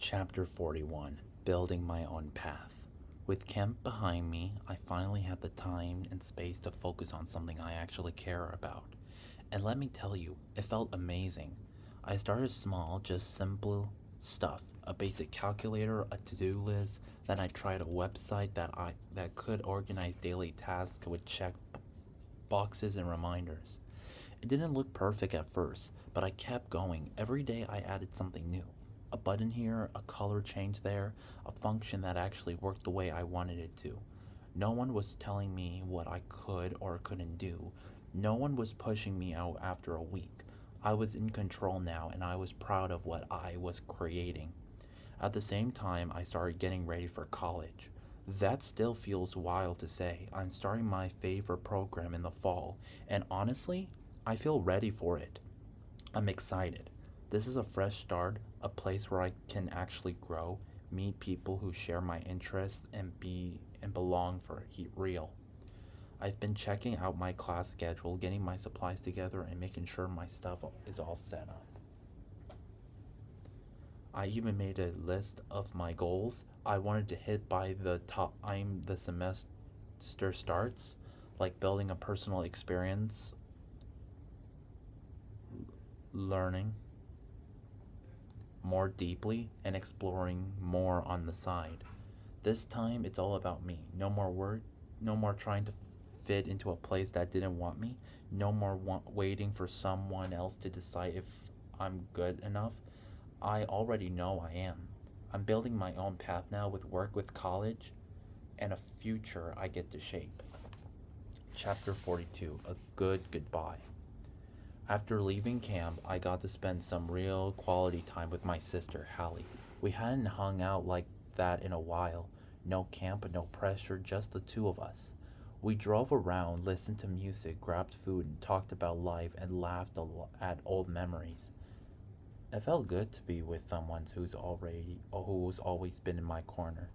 Chapter 41, Building My Own Path. With camp behind me, I finally had the time and space to focus on something I actually care about. And let me tell you, it felt amazing. I started small, just simple stuff, a basic calculator, a to-do list, then I tried a website that could organize daily tasks with check boxes and reminders. It didn't look perfect at first, but I kept going. Every day I added something new. A button here, a color change there, a function that actually worked the way I wanted it to. No one was telling me what I could or couldn't do. No one was pushing me out after a week. I was in control now and I was proud of what I was creating. At the same time, I started getting ready for college. That still feels wild to say. I'm starting my favorite program in the fall, and honestly, I feel ready for it. I'm excited. This is a fresh start, a place where I can actually grow, meet people who share my interests, and belong for real. I've been checking out my class schedule, getting my supplies together, and making sure my stuff is all set up. I even made a list of my goals I wanted to hit by the semester starts, like building a personal experience, learning more deeply, and exploring more on the side. This time it's all about me. No more trying to fit into a place that didn't want me, no more waiting for someone else to decide if I'm good enough. I already know I am. I'm building my own path now with work with college and a future I get to shape. Chapter 42, A Good Goodbye. After leaving camp, I got to spend some real quality time with my sister, Hallie. We hadn't hung out like that in a while. No camp, no pressure, just the two of us. We drove around, listened to music, grabbed food, and talked about life and laughed at old memories. It felt good to be with someone who's always been in my corner.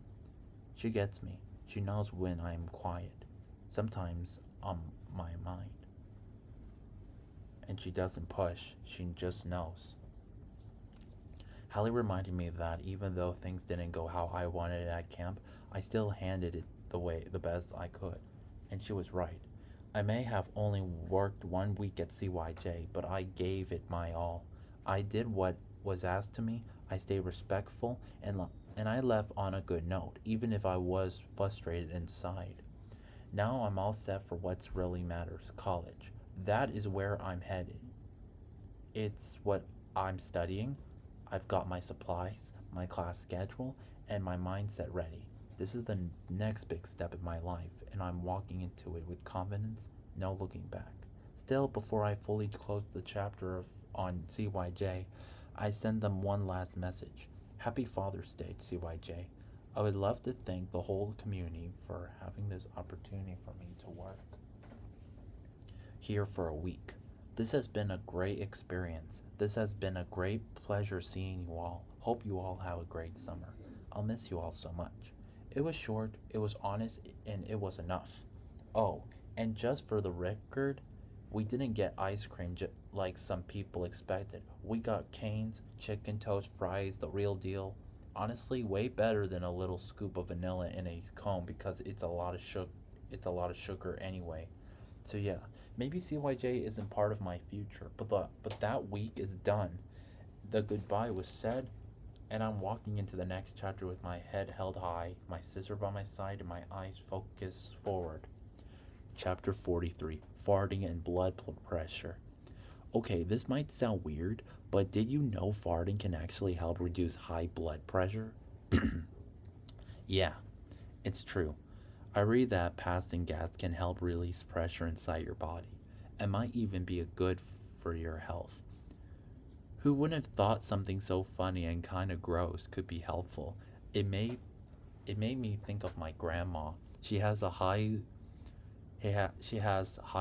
She gets me. She knows when I'm quiet, sometimes on my mind. And she doesn't push, she just knows. Hallie reminded me that even though things didn't go how I wanted it at camp, I still handled it the best I could. And she was right. I may have only worked 1 week at CYJ, but I gave it my all. I did what was asked to me. I stayed respectful and I left on a good note, even if I was frustrated inside. Now I'm all set for what really matters, college. That is where I'm headed. It's what I'm studying. I've got my supplies, my class schedule, and my mindset ready. This is the next big step in my life, and I'm walking into it with confidence, no looking back. Still, before I fully close the on CYJ, I send them one last message. Happy Father's Day, CYJ. I would love to thank the whole community for having this opportunity for me to work here for a week. This has been a great experience. This has been a great pleasure seeing you all. Hope you all have a great summer. I'll miss you all so much. It was short, it was honest, and it was enough. Oh, and just for the record, we didn't get ice cream like some people expected. We got canes, chicken toast, fries, the real deal. Honestly, way better than a little scoop of vanilla in a cone because it's a lot of sugar anyway. So yeah, maybe CYJ isn't part of my future, but that week is done. The goodbye was said, and I'm walking into the next chapter with my head held high, my sister by my side, and my eyes focused forward. Chapter 43, Farting and Blood Pressure. Okay, this might sound weird, but did you know farting can actually help reduce high blood pressure? Yeah, it's true. I read that passing gas can help release pressure inside your body. It might even be a good for your health. Who wouldn't have thought something so funny and kind of gross could be helpful? It made it made me think of my grandma. She has high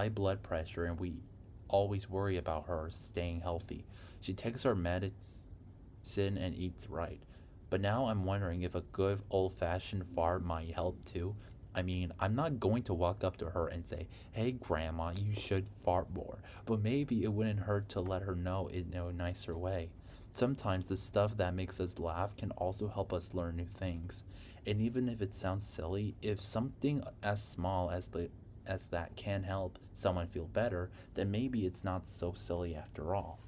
blood pressure and we always worry about her staying healthy. She takes her medicine and eats right. But now I'm wondering if a good old fashioned fart might help too. I mean, I'm not going to walk up to her and say, "Hey, Grandma, you should fart more." But maybe it wouldn't hurt to let her know in a nicer way. Sometimes the stuff that makes us laugh can also help us learn new things. And even if it sounds silly, if something as small as that can help someone feel better, then maybe it's not so silly after all.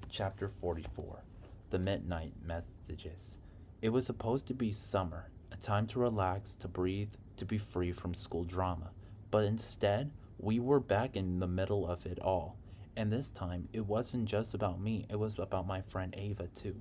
Chapter 44. The Midnight Messages. It was supposed to be summer, a time to relax, to breathe, to be free from school drama. But instead, we were back in the middle of it all. And this time, it wasn't just about me, it was about my friend Ava, too.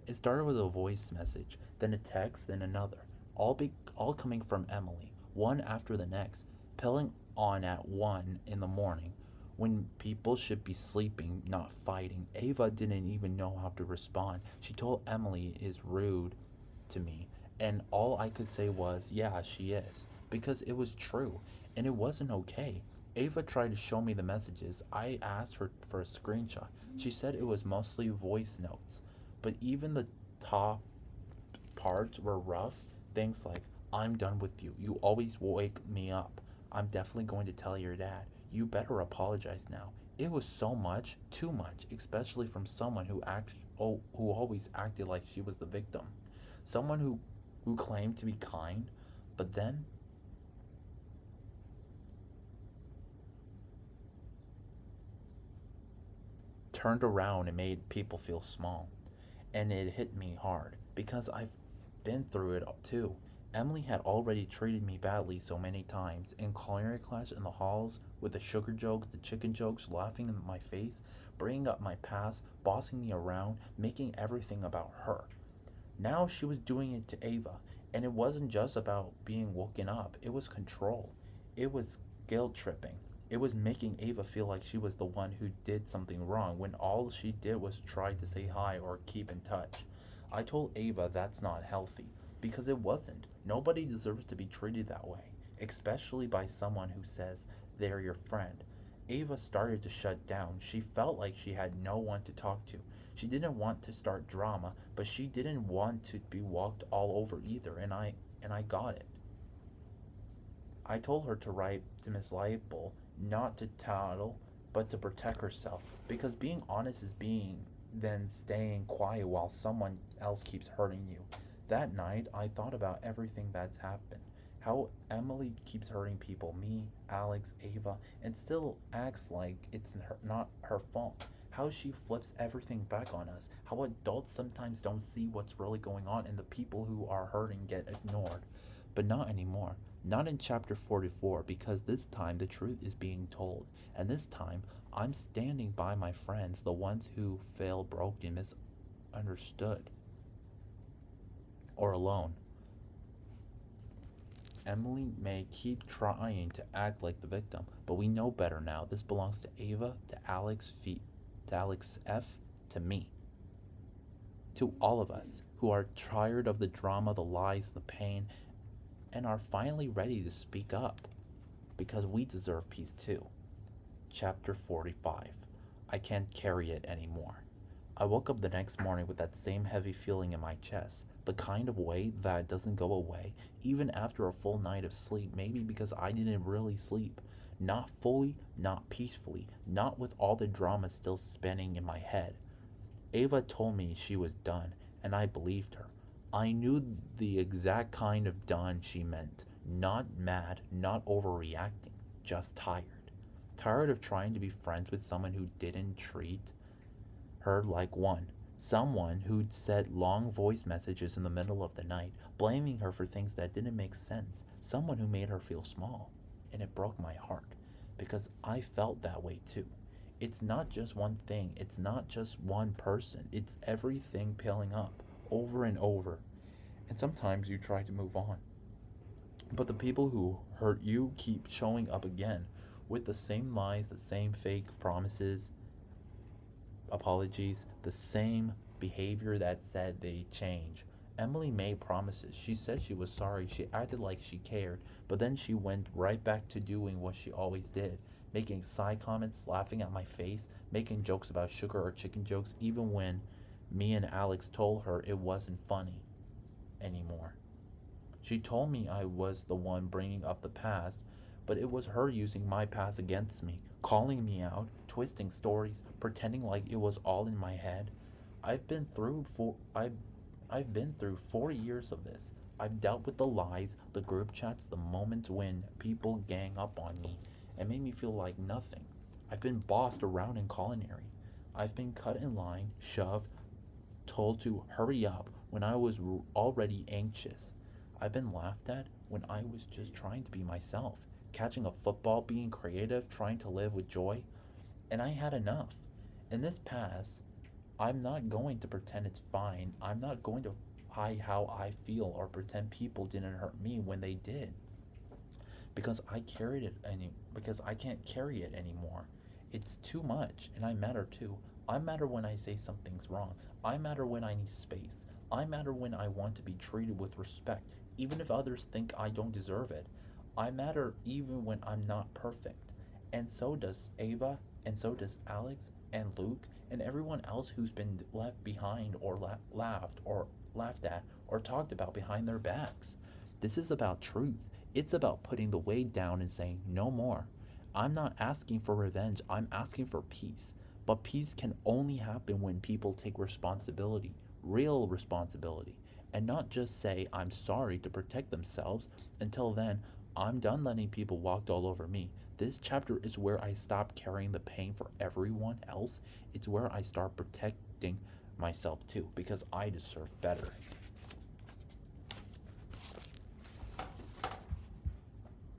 It started with a voice message, then a text, then another, all coming from Emily, one after the next, piling on at 1 in the morning, when people should be sleeping, not fighting. Ava didn't even know how to respond. She told Emily is rude to me, and all I could say was, yeah, she is, because it was true, and it wasn't okay. Ava tried to show me the messages. I asked her for a screenshot. She said it was mostly voice notes, but even the top parts were rough. Things like, I'm done with you. You always wake me up. I'm definitely going to tell your dad. You better apologize now. It was so much, too much, especially from someone who always acted like she was the victim. Someone who claimed to be kind, but then turned around and made people feel small. And it hit me hard because I've been through it too. Emily had already treated me badly so many times in culinary class, in the halls, with the sugar jokes, the chicken jokes, laughing in my face, bringing up my past, bossing me around, making everything about her. Now she was doing it to Ava, and it wasn't just about being woken up, it was control. It was guilt tripping. It was making Ava feel like she was the one who did something wrong when all she did was try to say hi or keep in touch. I told Ava that's not healthy, because it wasn't. Nobody deserves to be treated that way, especially by someone who says they're your friend. Ava started to shut down. She felt like she had no one to talk to. She didn't want to start drama, but she didn't want to be walked all over either, and I got it. I told her to write to Miss Leipel, not to tattle, but to protect herself, because being honest is being then staying quiet while someone else keeps hurting you. That night, I thought about everything that's happened. How Emily keeps hurting people, me, Alex, Ava, and still acts like not her fault. How she flips everything back on us. How adults sometimes don't see what's really going on and the people who are hurting get ignored. But not anymore. Not in chapter 44, because this time the truth is being told. And this time, I'm standing by my friends, the ones who feel broken, misunderstood, or alone. Emily may keep trying to act like the victim, but we know better now. This belongs to Ava, to Alex F, to me, to all of us who are tired of the drama, the lies, the pain, and are finally ready to speak up, because we deserve peace too. Chapter 45. I can't carry it anymore. I woke up the next morning with that same heavy feeling in my chest, the kind of weight that doesn't go away even after a full night of sleep, maybe because I didn't really sleep. Not fully, not peacefully, not with all the drama still spinning in my head. Ava told me she was done, and I believed her. I knew the exact kind of done she meant. Not mad, not overreacting, just tired. Tired of trying to be friends with someone who didn't treat her like one. Someone who'd sent long voice messages in the middle of the night, blaming her for things that didn't make sense. Someone who made her feel small. And it broke my heart, because I felt that way too. It's not just one thing, it's not just one person, it's everything piling up over and over. And sometimes you try to move on. But the people who hurt you keep showing up again with the same lies, the same fake promises, apologies, the same behavior that said they change. Emily made promises. She said she was sorry. She acted like she cared, but then she went right back to doing what she always did, making side comments, laughing at my face, making jokes about sugar or chicken jokes, even when me and Alex told her it wasn't funny anymore. She told me I was the one bringing up the past, but it was her using my past against me, calling me out, twisting stories, pretending like it was all in my head. I've been through four I've been through 4 years of this. I've dealt with the lies, the group chats, the moments when people gang up on me and made me feel like nothing. I've been bossed around in culinary. I've been cut in line, shoved, told to hurry up when I was already anxious. I've been laughed at when I was just trying to be myself, catching a football, being creative, trying to live with joy, and I had enough. In this past, I'm not going to pretend it's fine. I'm not going to hide how I feel or pretend people didn't hurt me when they did because I can't carry it anymore. It's too much and I matter too. I matter when I say something's wrong. I matter when I need space. I matter when I want to be treated with respect, even if others think I don't deserve it. I matter even when I'm not perfect. And so does Ava, and so does Alex and Luke and everyone else who's been left behind or laughed at or talked about behind their backs. This is about truth. It's about putting the weight down and saying no more. I'm not asking for revenge, I'm asking for peace. But peace can only happen when people take responsibility, real responsibility, and not just say I'm sorry to protect themselves. Until then, I'm done letting people walk all over me. This chapter is where I stop carrying the pain for everyone else. It's where I start protecting myself too, because I deserve better.